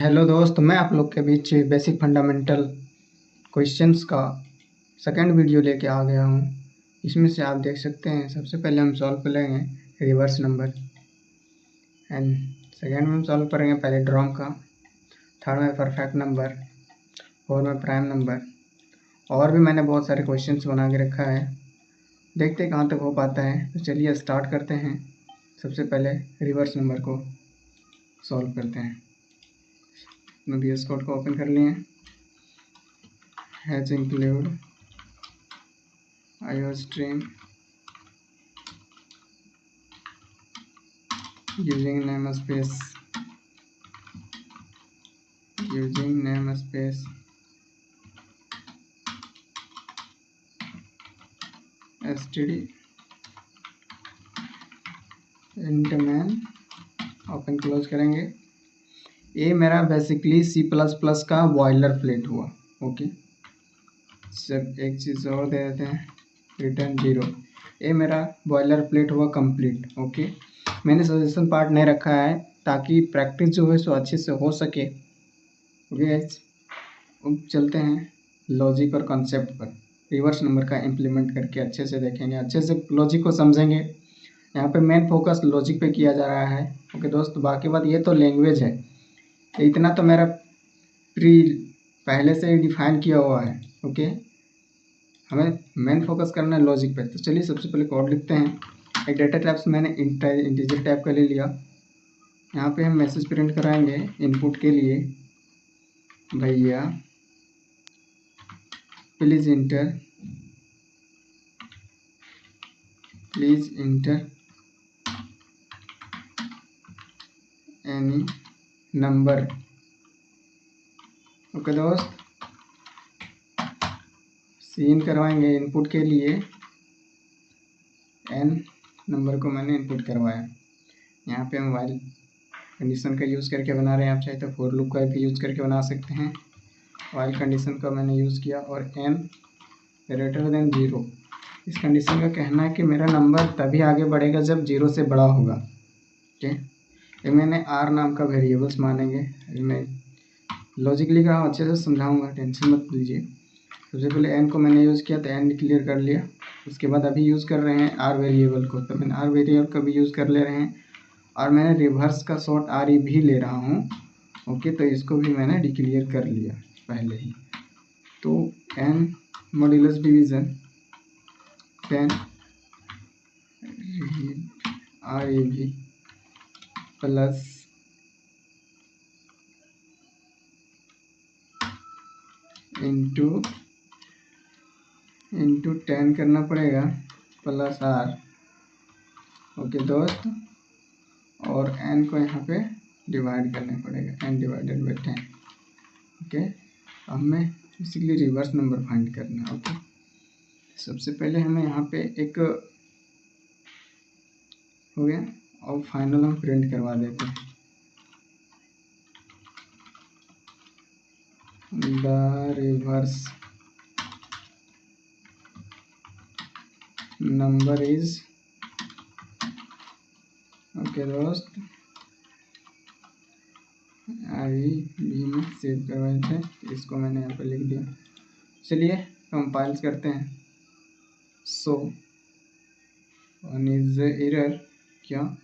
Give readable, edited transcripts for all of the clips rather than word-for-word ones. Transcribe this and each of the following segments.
Hello दोस्त, मैं आप लोग के बीच बेसिक फंडामेंटल क्वेश्चंस का सेकंड वीडियो लेके आ गया हूँ। इसमें से आप देख सकते हैं, सबसे पहले हम सॉल्व करेंगे रिवर्स नंबर एंड सेकंड में हम सॉल्व करेंगे पहले ड्रॉम का, थर्ड में परफेक्ट नंबर, फोर्थ में प्राइम नंबर। और भी मैंने बहुत सारे क्वेश्चंस बना के रखा है, देखते कहाँ तक हो पाता है। तो चलिए स्टार्ट करते हैं। सबसे पहले रिवर्स नंबर को सॉल्व करते हैं। मैं VS कोड को ओपन कर लिए, has include IOStream using namespace std int main open close करेंगे। ये मेरा बेसिकली C++ का बॉयलर प्लेट हुआ। ओके, सब एक चीज़ और दे देते हैं, रिटर्न 0। ये मेरा बॉयलर प्लेट हुआ कंप्लीट। ओके, मैंने सजेशन पार्ट नहीं रखा है ताकि प्रैक्टिस जो है सो अच्छे से हो सके। ओके, अब चलते हैं लॉजिक और कॉन्सेप्ट पर। रिवर्स नंबर का इम्प्लीमेंट करके अच्छे से देखेंगे, अच्छे से लॉजिक को समझेंगे। यहाँ पे मेन फोकस लॉजिक पे किया जा रहा है। ओके दोस्त, बाकी बात ये तो लैंग्वेज है, इतना तो मेरा पहले से ही डिफाइन किया हुआ है। ओके, हमें मेन फोकस करना है लॉजिक पे। तो चलिए सबसे पहले कोड लिखते हैं। एक डेटा टाइप्स मैंने इंटीजर टाइप का ले लिया। यहाँ पे हम मैसेज प्रिंट कराएंगे इनपुट के लिए, भैया please inter any number. Okay दोस्त, सीन करवाएंगे इनपुट के लिए, n नंबर को मैंने इनपुट करवाया। यहाँ पे हम वाइल कंडीशन का यूज़ करके बना रहे हैं, आप चाहे तो फॉर लूप का भी यूज़ करके बना सकते हैं। वाइल कंडीशन का मैंने यूज़ किया और n ग्रेटर देन 0। इस कंडीशन का कहना है कि मेरा नंबर तभी आगे बढ़ेगा जब 0 से बड़ा होगा। ओके, ये मैंने r नाम का वेरिएबल्स मानेंगे। अभी मैं लॉजिक लिख रहा हूँ, अच्छे से समझाऊंगा, टेंशन मत लीजिए। सबसे पहले n को मैंने यूज़ किया तो n क्लियर कर लिया। उसके बाद अभी यूज़ कर रहे हैं r वेरिएबल को, तो मैंने r वेरिएबल का भी यूज़ कर ले रहे हैं। और मैंने रिवर्स का शॉर्ट RE भी ले रहा हूँ। ओके, तो इसको भी मैंने डिक्लेयर कर लिया पहले ही। तो n modulus division 10 REV plus into 10 करना पड़ेगा प्लस r। ओके दोस्त, और n को यहाँ पे डिवाइड करना पड़ेगा, n डिवाइडेड बाई 10। ओके, हमें बेसिकली रिवर्स नंबर फाइंड करना है। ओके, सबसे पहले हमें यहाँ पे एक हो गया और फाइनल हम प्रिंट करवा देते हैं, the reverse number is. Okay दोस्त, भी में सेव करवाए थे, इसको मैंने यहाँ पे लिख दिया। चलिए कंपाइल करते हैं। सो वन इज एरर, क्या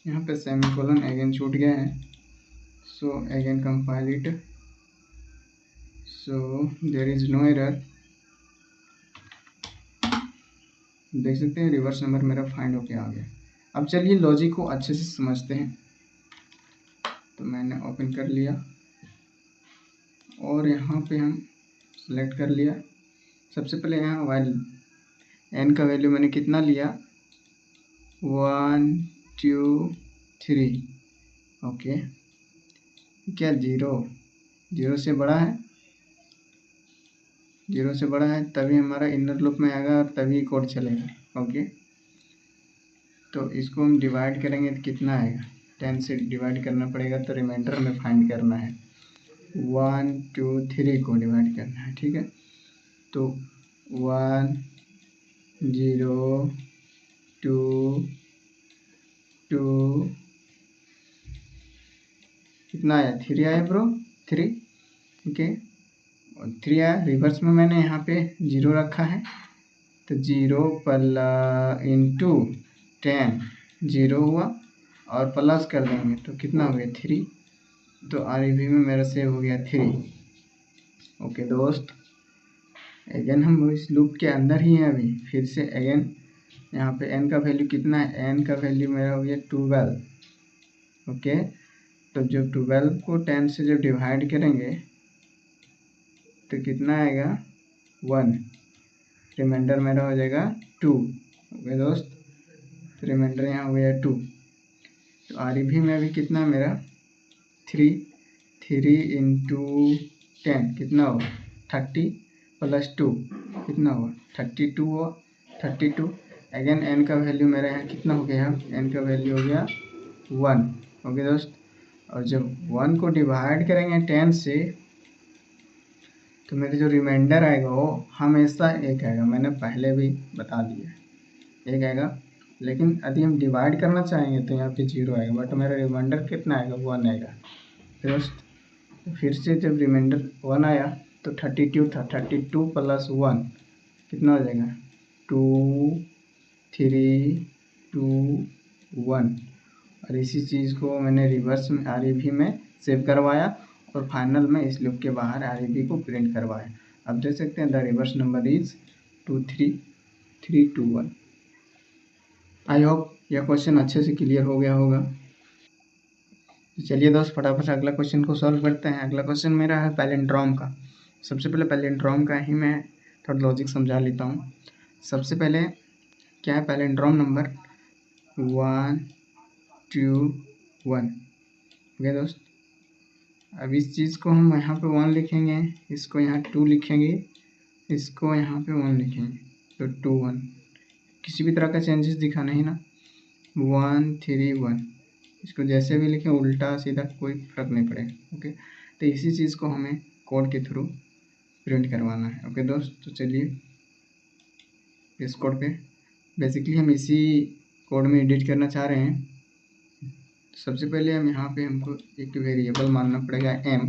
यहाँ पे सेमीकोलन अगेन छूट गया है। So again compile it, so there is no error. देख सकते हैं रिवर्स नंबर मेरा फाइंड होके आ गया। अब चलिए लॉजिक को अच्छे से समझते हैं। तो मैंने ओपन कर लिया और यहाँ पे हम सेलेक्ट कर लिया। सबसे पहले यहाँ वाइल n का वैल्यू मैंने कितना लिया, 1 2 3। ओके, क्या 0 से बड़ा है, 0 से बड़ा है तभी हमारा इनर लूप में आएगा और तभी कोड चलेगा। ओके, तो इसको हम डिवाइड करेंगे तो कितना आएगा, 10 से डिवाइड करना पड़ेगा, तो रिमाइंडर में फाइंड करना है, 1 2 3 को डिवाइड करना है। ठीक है, तो 1 0 2 2 कितना आया, 3 आया ब्रो, 3। ओके, और 3 आया। रिवर्स में मैंने यहाँ पे 0 रखा है, तो 0 इंटू 10 0 हुआ, और प्लस कर देंगे तो कितना हो गया 3। तो REV में मेरा सेव हो गया 3। ओके दोस्त, अगेन हम इस लूप के अंदर ही हैं अभी। फिर से अगेन यहाँ पे n का वैल्यू कितना है, n का वैल्यू मेरा हो गया 12। ओके, तो जब 12 को 10 से जब डिवाइड करेंगे तो कितना आएगा 1, रिमाइंडर मेरा हो जाएगा 2। ओके दोस्त, तो रिमाइंडर यहाँ हो गया 2। तो REV में अभी कितना मेरा 3 इंटू 10 कितना हुआ 30 प्लस 2 कितना हुआ 32 हुआ, 32। अगेन n का वैल्यू मेरा यहाँ कितना हो गया, n का वैल्यू हो गया 1। ओके दोस्त, और जब 1 को डिवाइड करेंगे 10 से तो मेरे जो रिमाइंडर आएगा वो हमेशा 1 आएगा। मैंने पहले भी बता दिया 1 आएगा, लेकिन यदि हम डिवाइड करना चाहेंगे तो यहाँ पे 0 आएगा, बट मेरा रिमाइंडर कितना आएगा 1 आएगा दोस्त। तो फिर से जब रिमाइंडर 1 आया तो 32 था, 32 प्लस 1 कितना हो जाएगा 2 3 2 1। और इसी चीज़ को मैंने रिवर्स में REV में सेव करवाया और फाइनल में इस लूप के बाहर REV को प्रिंट करवाया। अब देख सकते हैं the reverse number is 2 3 3 2 1। I hope यह क्वेश्चन अच्छे से क्लियर हो गया होगा। तो चलिए दोस्त फटाफट अगला क्वेश्चन को सॉल्व करते हैं। अगला क्वेश्चन मेरा है पैलिंड्रोम का। सबसे पहले पैलिंड्रोम का ही मैं थोड़ा लॉजिक समझा लेता हूँ। सबसे पहले क्या है पैलिंड्रोम नंबर 1 2 1। ओके दोस्त, अब इस चीज़ को हम यहाँ पे 1 लिखेंगे, इसको यहाँ 2 लिखेंगे, इसको यहाँ पे 1 लिखेंगे, तो 2 1। किसी भी तरह का चेंजेस दिखा नहीं ना, 1 3 1। इसको जैसे भी लिखें उल्टा सीधा कोई फर्क नहीं पड़ेगा। ओके, तो इसी चीज़ को हमें कोड के थ्रू प्रिंट करवाना है। ओके दोस्त, तो चलिए इस कोड पे बेसिकली हम इसी कोड में एडिट करना चाह रहे हैं। सबसे पहले हम यहाँ पे हमको एक वेरिएबल मानना पड़ेगा m,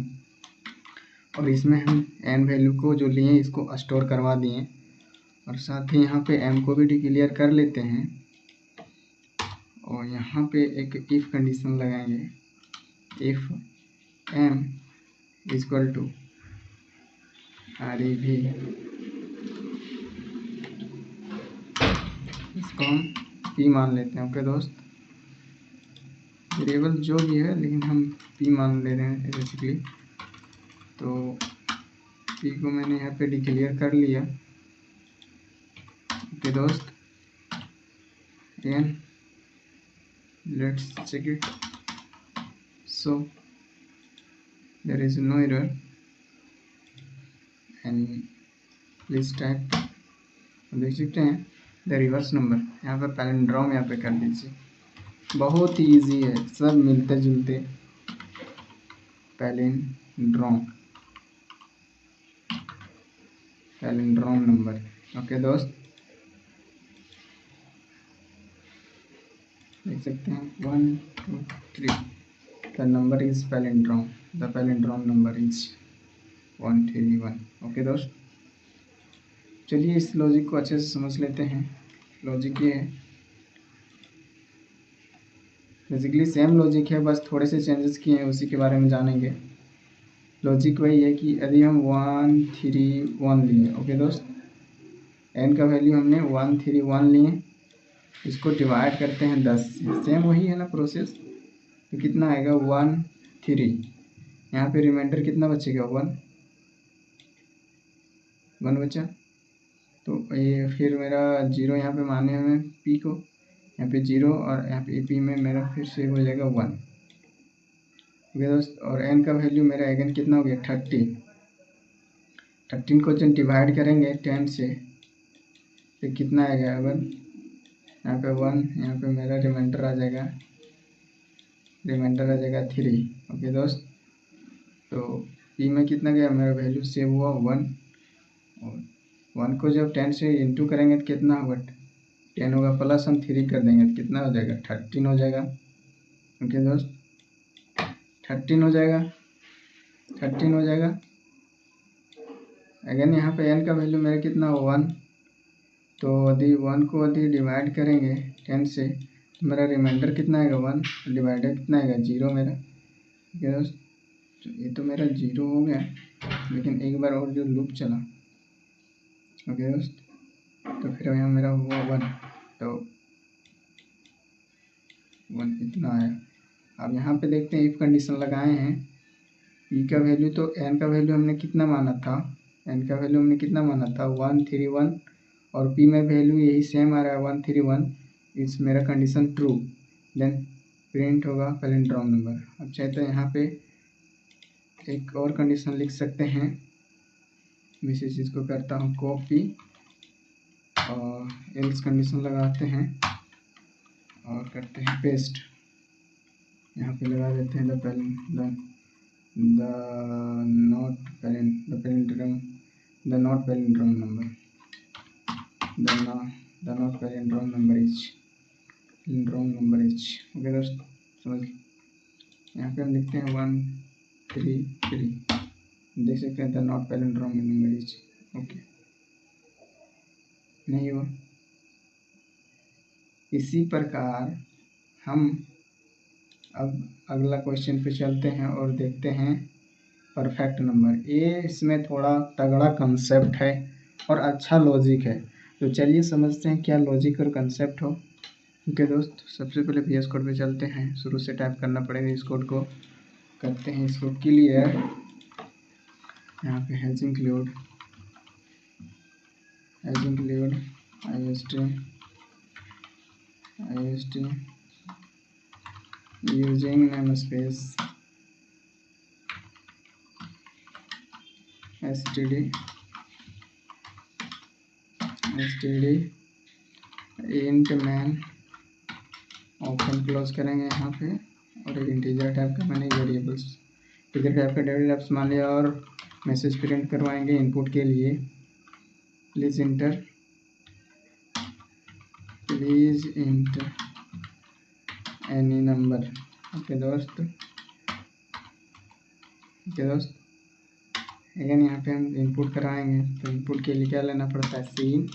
और इसमें हम n वैल्यू को जो लिए इसको स्टोर करवा दिए, और साथ ही यहाँ पे m को भी डिक्लेयर कर लेते हैं, और यहाँ पे एक इफ कंडीशन लगाएंगे, if m equal to REV, इसको हम p मान लेते हैं। ओके दोस्त, वेरिएबल जो भी है लेकिन हम p मान ले रहे हैं बेसिकली, तो p को मैंने यहाँ पे डिक्लेयर कर लिया। ओके दोस्त, again let's check it, so there is no error and please type। देख सकते हैं द रिवर्स नंबर, यहाँ पर पैलिंड्रोम यहाँ पे कर दीजिए, बहुत ही ईजी है, सब मिलते जुलते पैलिंड्रोम नंबर। ओके दोस्त, देख सकते हैं 1 2 3 the number is palindrome, the palindrome number is 1 3 1। Okay दोस्त, चलिए इस लॉजिक को अच्छे से समझ लेते हैं। लॉजिक ये है, बेसिकली सेम लॉजिक है, बस थोड़े से चेंजेस किए हैं, उसी के बारे में जानेंगे। लॉजिक वही है कि यदि हम 1 3 1 लिए, ओके दोस्त, n का वैल्यू हमने 1 3 1 लिए, इसको डिवाइड करते हैं 10 से, सेम वही है ना प्रोसेस, तो कितना आएगा 1 3, यहाँ पे रिमाइंडर कितना बचेगा 1 बचा, तो ये फिर मेरा 0 यहाँ पे माने हमें p को, यहाँ पे 0 और यहाँ पे p में मेरा फिर से हो जाएगा 1। ओके दोस्त, और n का वैल्यू मेरा अगेन कितना हो गया 30। 13 को जब डिवाइड करेंगे 10 से तो कितना आएगा 1, यहाँ पे 1, यहाँ पे मेरा रिमाइंडर आ जाएगा 3। ओके दोस्त, तो p में कितना गया मेरा वैल्यू सेव हुआ 1, और 1 को जब 10 से इंटू करेंगे तो कितना होगा 10 होगा, प्लस हम 3 कर देंगे तो कितना हो जाएगा 13 हो जाएगा। ओके दोस्त, 13 हो जाएगा, 13 हो जाएगा। अगेन यहाँ पे n का वैल्यू मेरा कितना 1, तो यदि 1 को यदि डिवाइड करेंगे 10 से तो मेरा रिमाइंडर कितना आएगा 1, डिवाइडर कितना आएगा 0 मेरा। ठीक है दोस्त, तो ये तो मेरा 0 हो गया, लेकिन एक बार और जो लूप चला, ओके दोस्त, तो फिर यहाँ मेरा हुआ 1, तो 1 इतना आया। अब यहाँ पे देखते हैं इफ कंडीशन लगाए हैं, p का वैल्यू तो n का वैल्यू हमने कितना माना था, n का वैल्यू हमने कितना माना था 131, और p में वैल्यू यही सेम आ रहा है 131, इस मेरा कंडीशन ट्रू, देन प्रिंट होगा पैलिंड्रोम नंबर। अब चाहे तो यहाँ पे एक और कंडीशन लिख सकते हैं, मैं इस चीज़ को करता हूँ कॉपी और एल्स कंडीशन लगाते हैं और करते हैं पेस्ट। यहाँ पे लगा देते हैं the not palindrome number, the not palindrome number is okay दोस्त, समझ। यहाँ पे हम लिखते हैं 133, देख सकते हैं the not palindrome number is, okay नहीं हुआ। इसी प्रकार हम अब अगला क्वेश्चन पे चलते हैं और देखते हैं परफेक्ट नंबर। ये इसमें थोड़ा तगड़ा कंसेप्ट है और अच्छा लॉजिक है, तो चलिए समझते हैं क्या लॉजिक और कंसेप्ट हो। ओके दोस्त, सबसे पहले VS कोड पे चलते हैं, शुरू से टाइप करना पड़ेगा इस कोड को। करते हैं इसको क्लियर, यहाँ पे has include ist using namespace std int man, open close करेंगे यहाँ पे, और एक इंटीजर टाइप का मैंने वेरिएबल्स, इंटीजर टाइप का डेटा टाइप्स मान लिया, और मैसेज प्रिंट करवाएंगे इनपुट के लिए, please inter any number. Okay दोस्त, अगेन यहाँ पे हम इनपुट कराएंगे, तो इनपुट के लिए क्या लेना पड़ता है सीन,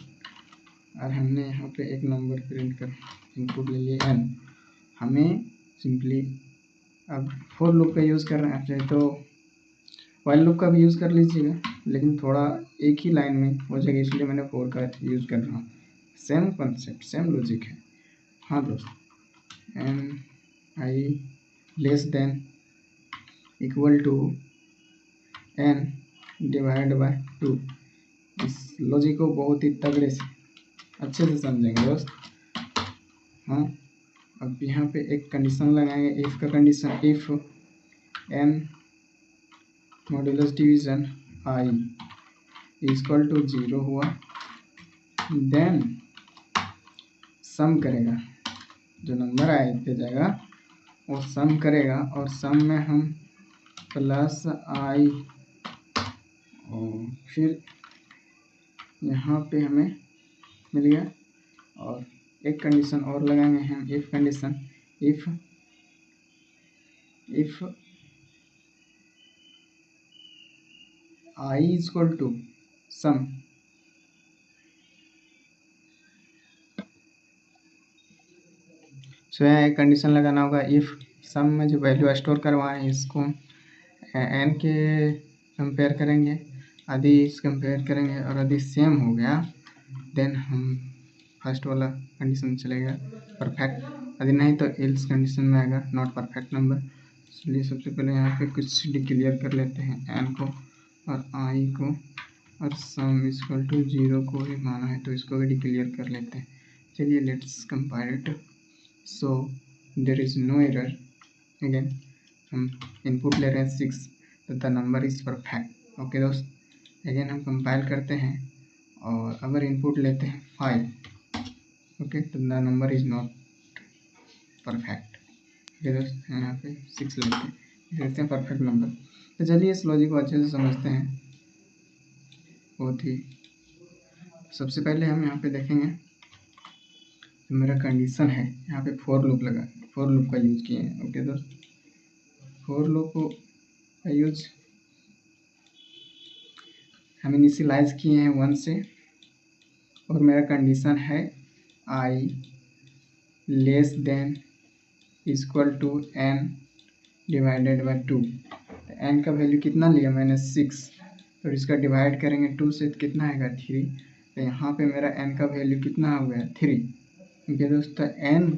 और हमने यहाँ पे एक नंबर प्रिंट कर इनपुट ले लिए n। हमें सिंपली अब फॉर लूप का यूज़ कर रहे हैं, चाहे तो वाइल लूप का भी यूज़ कर लीजिएगा, लेकिन थोड़ा एक ही लाइन में हो जाएगा, इसलिए मैंने फॉर का यूज़ कर रहा हूँ। सेम कॉन्सेप्ट, सेम लॉजिक है। हाँ दोस्त, N I less than equal to n divide by 2, इस लॉजिक को बहुत ही तगड़े से अच्छे से समझेंगे दोस्त। हाँ, अब यहाँ पे एक कंडीशन लगाएंगे, इफ़ का condition, if n modulus division i equal to 0 हुआ, देन सम करेगा, जो नंबर आई पे जाएगा वो सम करेगा, और सम में हम प्लस i, और फिर यहाँ पे हमें मिल गया। और एक कंडीशन और लगाएंगे हम, if condition, if i equal to sum, so यहाँ एक कंडीशन लगाना होगा, इफ़ सम में जो वैल्यू स्टोर करवाएं इसको n के कंपेयर करेंगे, यदि इस कंपेयर करेंगे, और यदि सेम हो गया देन हम फर्स्ट वाला कंडीशन चलेगा परफेक्ट, यदि नहीं तो एल्स कंडीशन में आएगा नॉट परफेक्ट नंबर। इसलिए सबसे पहले यहाँ पे कुछ डिक्लेयर कर लेते हैं, n को और i को, और सम इक्वल टू 0 को ही माना है तो इसको भी डिक्लेयर कर लेते हैं। चलिए let's compile it, so there is no error. Again हम इनपुट ले रहे हैं 6, तो the number is perfect. Okay दोस्त, अगेन हम कंपाइल करते हैं, और अगर इनपुट लेते हैं 5, ओके, तो the number is not perfect. Okay दोस्त, यहाँ पे 6 लेते हैं परफेक्ट नंबर। तो चलिए इस लॉजिक को अच्छे से समझते हैं। बहुत ही सबसे पहले हम यहाँ पे देखेंगे, जो मेरा कंडीशन है यहाँ पे फॉर लूप का यूज़ किए हैं। ओके दोस्त, फोर लूप का यूज हम इनिशियलाइज किए हैं 1 से, और मेरा कंडीशन है I less than equal to n divided by 2। तो n का वैल्यू कितना लिया मैंने 6, तो इसका डिवाइड करेंगे 2 से तो कितना आएगा 3। तो यहाँ पे मेरा n का वैल्यू कितना हो गया 3। क्योंकि दोस्तों n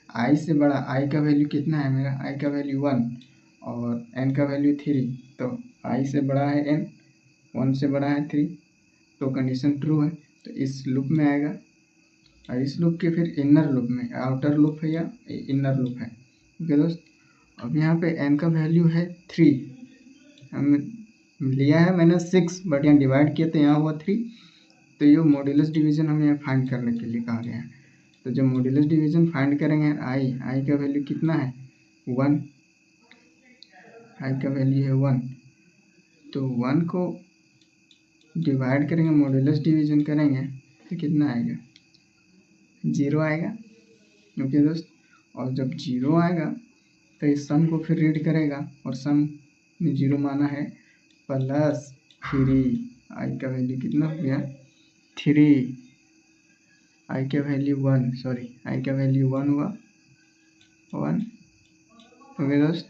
i से बड़ा, i का वैल्यू कितना है मेरा, i का वैल्यू 1 और n का वैल्यू 3, तो i से बड़ा है n, 1 से बड़ा है 3, तो कंडीशन ट्रू है। तो इस लूप में आएगा, और इस लूप के फिर इनर लूप में, आउटर लूप है या इनर लूप है। ओके दोस्त, अब यहाँ पे n का वैल्यू है 3, हम लिया है मैंने 6, बट यहाँ डिवाइड किया तो यहाँ हुआ 3। तो ये मॉड्यूलस डिवीजन हमें यहाँ फाइंड करने के लिए कहा गया है। तो जब मॉड्यूलस डिवीजन फाइंड करेंगे i का वैल्यू कितना है 1, i का वैल्यू है 1, तो 1 को डिवाइड करेंगे, मॉड्यूलस डिवीजन करेंगे तो कितना आएगा 0 आएगा। ओके दोस्त, और जब 0 आएगा तो इस सम को फिर रीड करेगा, और सम में 0 माना है प्लस 3, आई का वैल्यू कितना हो गया 3, आई का वैल्यू 1, सॉरी आई का वैल्यू 1 हुआ 1। ओके दोस्त,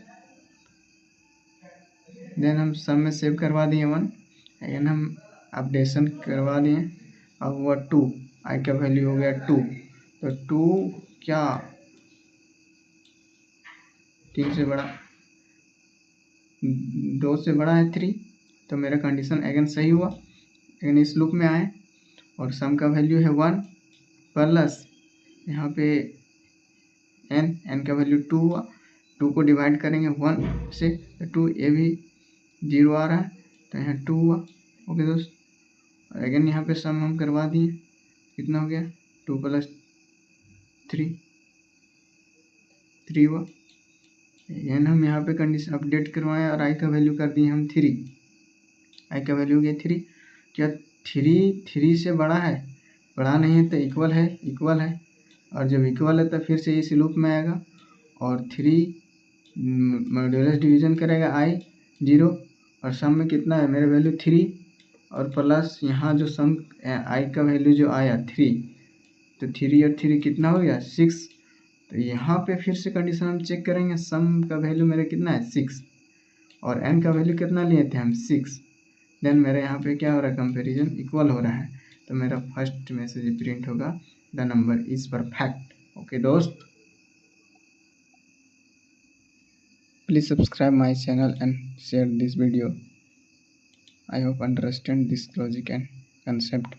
देन हम सम में सेव करवा दिए 1, अगेन हम अपडेशन करवा दिए, अब हुआ 2, आई का वैल्यू हो गया 2, तो 2 क्या 3 से बड़ा, 2 से बड़ा है 3, तो मेरा कंडीशन अगेन सही हुआ। अगेन इस लूप में आए और सम का वैल्यू है 1 प्लस यहाँ पे n का वैल्यू 2 हुआ, 2 को डिवाइड करेंगे 1 से तो 2, ये भी 0 आ रहा है तो यहाँ 2 हुआ। ओके दोस्त, और अगेन यहाँ पे सम हम करवा दिए, कितना हो गया 2 + 3 हुआ। एन हम यहाँ पे कंडीशन अपडेट करवाएं और आई का वैल्यू कर दिए हम 3, आई का वैल्यू हो गया 3। क्या 3 से बड़ा है, बड़ा नहीं है तो इक्वल है, इक्वल है, और जब इक्वल है तो फिर से इस लूप में आएगा और 3 मॉड्यूलस डिवीजन करेगा आई 0, और सम में कितना है मेरा वैल्यू 3, और प्लस यहाँ जो सम आई का वैल्यू जो आया 3, तो 3 और 3 कितना हो गया 6। तो यहाँ पे फिर से कंडीशन हम चेक करेंगे, सम का वैल्यू मेरा कितना है 6 और n का वैल्यू कितना लिए थे हम 6। देन मेरे यहाँ पे क्या हो रहा है कंपैरिजन इक्वल हो रहा है, तो मेरा फर्स्ट मैसेज प्रिंट होगा the number is perfect. Okay दोस्त, please subscribe my channel and share this video. I hope understand this logic and concept.